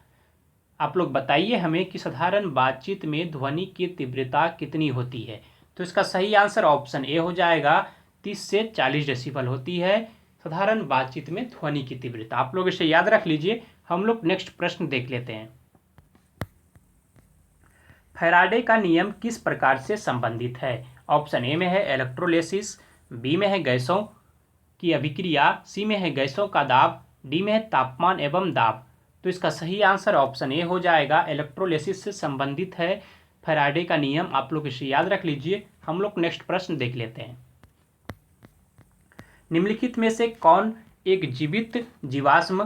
आप लोग बताइए हमें कि साधारण बातचीत में ध्वनि की तीव्रता कितनी होती है? तो इसका सही आंसर ऑप्शन ए हो जाएगा, 30 से 40 डेसिबल होती है साधारण बातचीत में ध्वनि की तीव्रता। आप लोग इसे याद रख लीजिए। हम लोग नेक्स्ट प्रश्न देख लेते हैं। फैराडे का नियम किस प्रकार से संबंधित है? ऑप्शन ए में है इलेक्ट्रोलिसिस, बी में है गैसों की अभिक्रिया, सी में है गैसों का दाब, डी में है तापमान एवं दाब। तो इसका सही आंसर ऑप्शन ए हो जाएगा, इलेक्ट्रोलिसिस से संबंधित है फैराडे का नियम। आप लोग इसे याद रख लीजिए। हम लोग नेक्स्ट प्रश्न देख लेते हैं। निम्नलिखित में से कौन एक जीवित जीवाश्म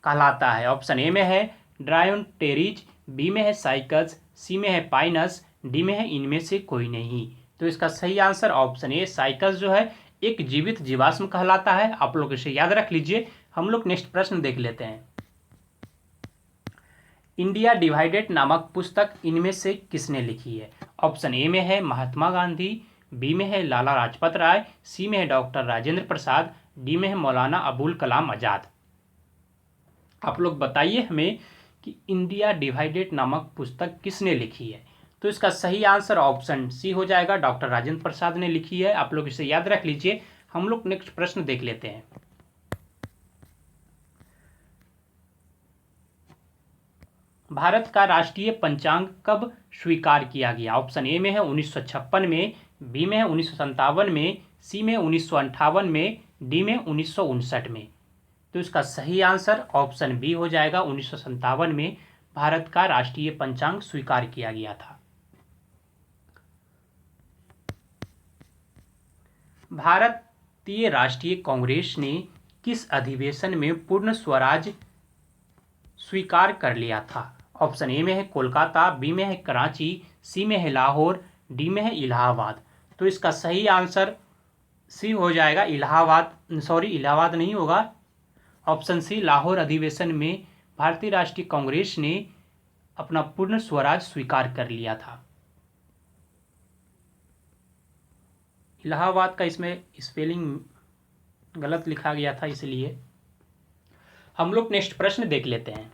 कहलाता है? ऑप्शन ए में है ड्रायोन्टेरिज, बी में है साइकस, सी में है पाइनस, डी में है इनमें से कोई नहीं। तो इसका सही आंसर ऑप्शन ए साइकस जो है एक जीवित जीवाश्म कहलाता है। आप लोग इसे याद रख लीजिए। हम लोग नेक्स्ट प्रश्न देख लेते हैं। इंडिया डिवाइडेड नामक पुस्तक इनमें से किसने लिखी है? ऑप्शन ए में है महात्मा गांधी, बी में है लाला लाजपत राय, सी में है डॉक्टर राजेंद्र प्रसाद, डी में है मौलाना अबुल कलाम आजाद। आप लोग बताइए हमें कि इंडिया डिवाइडेड नामक पुस्तक किसने लिखी है? तो इसका सही आंसर ऑप्शन सी हो जाएगा, डॉक्टर राजेंद्र प्रसाद ने लिखी है। आप लोग इसे याद रख लीजिए। हम लोग नेक्स्ट प्रश्न देख लेते हैं। भारत का राष्ट्रीय पंचांग कब स्वीकार किया गया? ऑप्शन ए में है 1956 में, बी में है 1957 में, सी में 1958 में, डी में 1959 में। तो इसका सही आंसर ऑप्शन बी हो जाएगा, 1957 में भारत का राष्ट्रीय पंचांग स्वीकार किया गया था। भारतीय राष्ट्रीय कांग्रेस ने किस अधिवेशन में पूर्ण स्वराज स्वीकार कर लिया था? ऑप्शन ए में है कोलकाता, बी में है कराची, सी में है लाहौर, डी में है इलाहाबाद। तो इसका सही आंसर सी हो जाएगा, इलाहाबाद इलाहाबाद नहीं होगा, ऑप्शन सी लाहौर अधिवेशन में भारतीय राष्ट्रीय कांग्रेस ने अपना पूर्ण स्वराज स्वीकार कर लिया था। इलाहाबाद का इसमें स्पेलिंग गलत लिखा गया था, इसलिए। हम लोग नेक्स्ट प्रश्न देख लेते हैं।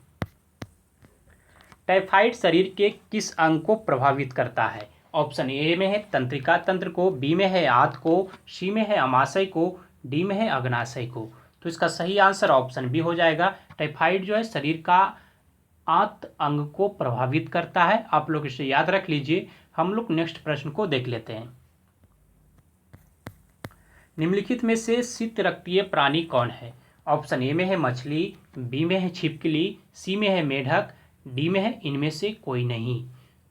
टाइफाइड शरीर के किस अंग को प्रभावित करता है? ऑप्शन ए में है तंत्रिका तंत्र को, बी में है आंत को, सी में है अमाशय को, डी में है अग्नाशय को। तो इसका सही आंसर ऑप्शन बी हो जाएगा, टाइफाइड जो है शरीर का आंत अंग को प्रभावित करता है। आप लोग इसे याद रख लीजिए। हम लोग नेक्स्ट प्रश्न को देख लेते हैं। निम्नलिखित में से शीत रक्तीय प्राणी कौन है? ऑप्शन ए में है मछली, बी में है छिपकली, सी में है मेढक, डी में है इनमें से कोई नहीं।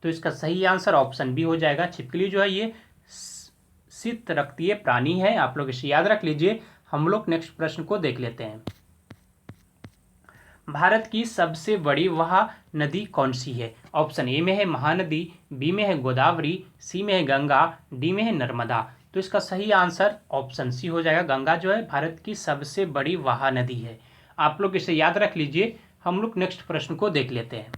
तो इसका सही आंसर ऑप्शन बी हो जाएगा। छिपकली जो है ये शीतरक्तीय प्राणी है, आप लोग इसे याद रख लीजिए। हम लोग नेक्स्ट प्रश्न को देख लेते हैं। भारत की सबसे बड़ी वह नदी कौन सी है? ऑप्शन ए में है महानदी, बी में है गोदावरी, सी में है गंगा, डी में है नर्मदा। तो इसका सही आंसर ऑप्शन सी हो जाएगा। गंगा जो है भारत की सबसे बड़ी वह नदी है, आप लोग इसे याद रख लीजिए। हम लोग नेक्स्ट प्रश्न को देख लेते हैं।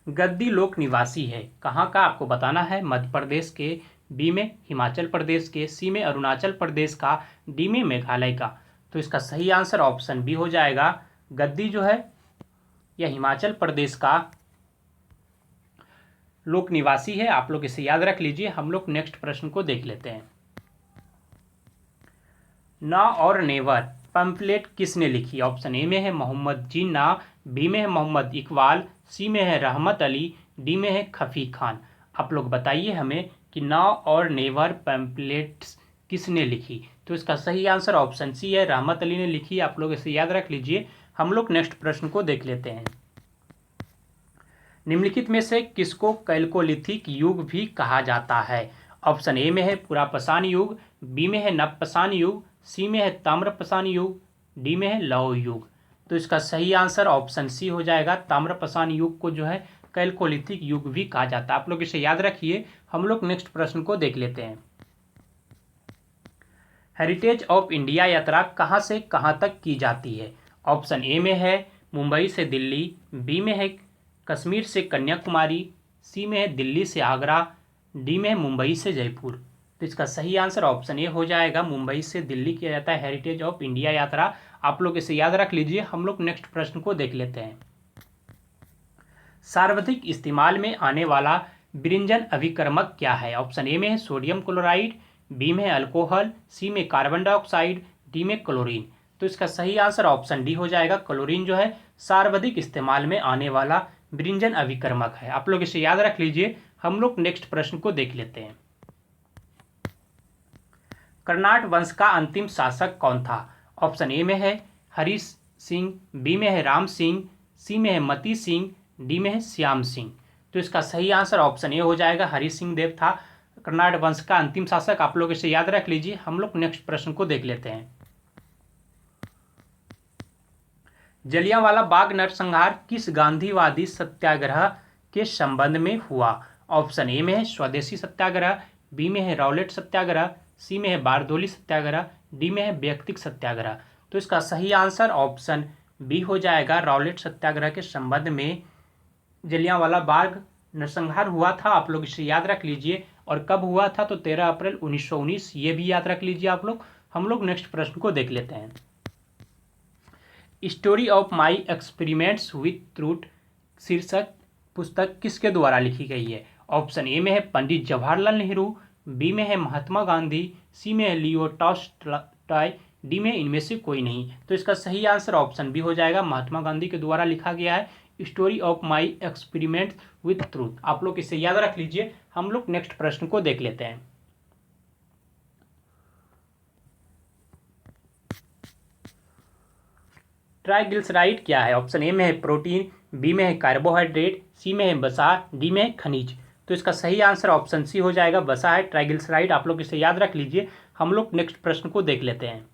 गद्दी लोक निवासी है, कहाँ का आपको बताना है। मध्य प्रदेश के, बी में हिमाचल प्रदेश के, सी में अरुणाचल प्रदेश का, डी में मेघालय का। तो इसका सही आंसर ऑप्शन बी हो जाएगा। गद्दी जो है यह हिमाचल प्रदेश का लोक निवासी है, आप लोग इसे याद रख लीजिए। हम लोग नेक्स्ट प्रश्न को देख लेते हैं। ना और नेवर पंपलेट किसने लिखी? ऑप्शन ए में है मोहम्मद जिन्ना, बी में है मोहम्मद इकबाल, सी में है रहमत अली, डी में है खफी खान। आप लोग बताइए हमें कि ना और नेवर पैम्पलेट्स किसने लिखी? तो इसका सही आंसर ऑप्शन सी है, रहमत अली ने लिखी। आप लोग इसे याद रख लीजिए। हम लोग नेक्स्ट प्रश्न को देख लेते हैं। निम्नलिखित में से किसको कैल्कोलिथिक युग भी कहा जाता है? ऑप्शन ए में है पुरापाषाण युग, बी में है नवपाषाण युग, सी में है ताम्रपाषाण युग, डी में है लौह युग। तो इसका सही आंसर ऑप्शन सी हो जाएगा। ताम्रपाषाण युग को जो है कैल्कोलिथिक युग भी कहा जाता है, आप लोग इसे याद रखिए। हम लोग नेक्स्ट प्रश्न को देख लेते हैं। हेरिटेज ऑफ इंडिया यात्रा कहाँ से कहाँ तक की जाती है? ऑप्शन ए में है मुंबई से दिल्ली, बी में है कश्मीर से कन्याकुमारी, सी में है दिल्ली से आगरा, डी में है मुंबई से जयपुर। तो इसका सही आंसर ऑप्शन ए हो जाएगा। मुंबई से दिल्ली किया जाता है हेरिटेज ऑफ इंडिया यात्रा, आप लोग इसे याद रख लीजिए। हम लोग नेक्स्ट प्रश्न को देख लेते हैं। सर्वाधिक इस्तेमाल में आने वाला विरंजन अभिकर्मक क्या है? ऑप्शन ए में है सोडियम क्लोराइड, बी में है अल्कोहल, सी में कार्बन डाइऑक्साइड, डी में क्लोरीन। तो इसका सही आंसर ऑप्शन डी हो जाएगा। क्लोरीन जो है सर्वाधिक इस्तेमाल में आने वाला विरंजन अभिकर्मक है, आप लोग इसे याद रख लीजिए। हम लोग नेक्स्ट प्रश्न को देख लेते हैं। कर्नाट वंश का अंतिम शासक कौन था? ऑप्शन ए में है हरि सिंह, बी में है राम सिंह, सी में है मती सिंह, डी में है श्याम सिंह। तो इसका सही आंसर ऑप्शन ए हो जाएगा। हरि सिंह देव था कर्नाट वंश का अंतिम शासक, आप लोग इसे याद रख लीजिए। हम लोग नेक्स्ट प्रश्न को देख लेते हैं। जलियांवाला बाग नरसंहार किस गांधीवादी सत्याग्रह के संबंध में हुआ? ऑप्शन ए में है स्वदेशी सत्याग्रह, बी में है रॉलेट सत्याग्रह, सी में है बारदोली सत्याग्रह, डी में है व्यक्तिक सत्याग्रह। तो इसका सही आंसर ऑप्शन बी हो जाएगा। रॉलेट सत्याग्रह के संबंध में जलियांवाला बाग नरसंहार हुआ था, आप लोग इसे याद रख लीजिए। और कब हुआ था? तो 13 अप्रैल 1919, ये भी याद रख लीजिए आप लोग। हम लोग नेक्स्ट प्रश्न को देख लेते हैं। Story of my experiments with truth शीर्षक पुस्तक किसके द्वारा लिखी गई है? ऑप्शन ए में है पंडित जवाहरलाल नेहरू, बी में है महात्मा गांधी, सी में है लियो टॉल्स्टॉय, डी में इनमें से कोई नहीं। तो इसका सही आंसर ऑप्शन बी हो जाएगा। महात्मा गांधी के द्वारा लिखा गया है story of my experiments with truth, आप लोग इसे याद रख लीजिए। हम लोग नेक्स्ट प्रश्न को देख लेते हैं। ट्राइग्लिसराइड क्या है? ऑप्शन ए में है प्रोटीन, बी में है कार्बोहाइड्रेट, सी में है वसा, डी में है खनिज। तो इसका सही आंसर ऑप्शन सी हो जाएगा। वसा है ट्राइग्लिसराइड, आप लोग इसे याद रख लीजिए। हम लोग नेक्स्ट प्रश्न को देख लेते हैं।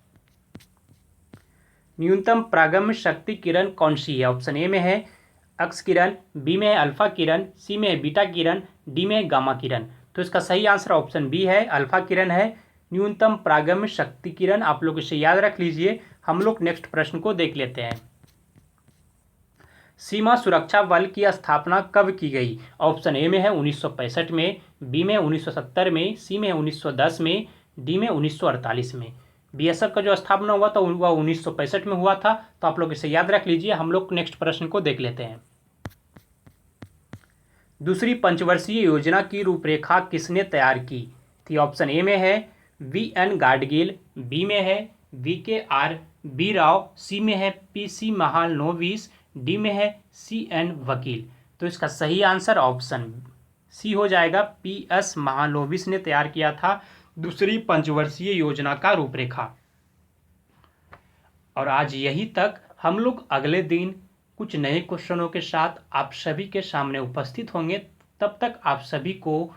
न्यूनतम प्रागम्य शक्ति किरण कौन सी है? ऑप्शन ए में है एक्स किरण, बी में है अल्फा किरण, सी में है बीटा किरण, डी में है गामा किरण। तो इसका सही आंसर ऑप्शन बी है, अल्फा किरण है न्यूनतम प्रागम्य शक्ति किरण, आप लोग इसे याद रख लीजिए। हम लोग नेक्स्ट प्रश्न को देख लेते हैं। सीमा सुरक्षा बल की स्थापना कब की गई? ऑप्शन ए में है 1965 में, बी में 1970 में, सी में 1910 में, डी में 1948 में। बीएसएफ का जो स्थापना हुआ था वह 1965 में हुआ था, तो आप लोग इसे याद रख लीजिए। हम लोग नेक्स्ट प्रश्न को देख लेते हैं। दूसरी पंचवर्षीय योजना की रूपरेखा किसने तैयार की थी? ऑप्शन ए में है वी.एन. गाडगिल, बी में है वी.के.आर. बी राव, सी में है पी.सी. महालनोबिस, डी में है सी.एन. वकील। तो इसका सही आंसर ऑप्शन सी हो जाएगा। पी.एस. महालनोबिस ने तैयार किया था दूसरी पंचवर्षीय योजना का रूपरेखा। और आज यही तक। हम लोग अगले दिन कुछ नए क्वेश्चनों के साथ आप सभी के सामने उपस्थित होंगे। तब तक आप सभी को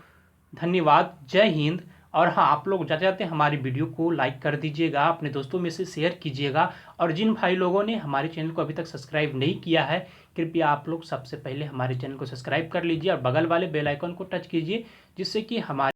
धन्यवाद। जय हिंद। और हाँ, आप लोग जाते जाते हमारी वीडियो को लाइक कर दीजिएगा, अपने दोस्तों में से शेयर कीजिएगा। और जिन भाई लोगों ने हमारे चैनल को अभी तक सब्सक्राइब नहीं किया है, कृपया आप लोग सबसे पहले हमारे चैनल को सब्सक्राइब कर लीजिए और बगल वाले बेल आइकन को टच कीजिए, जिससे कि हमारे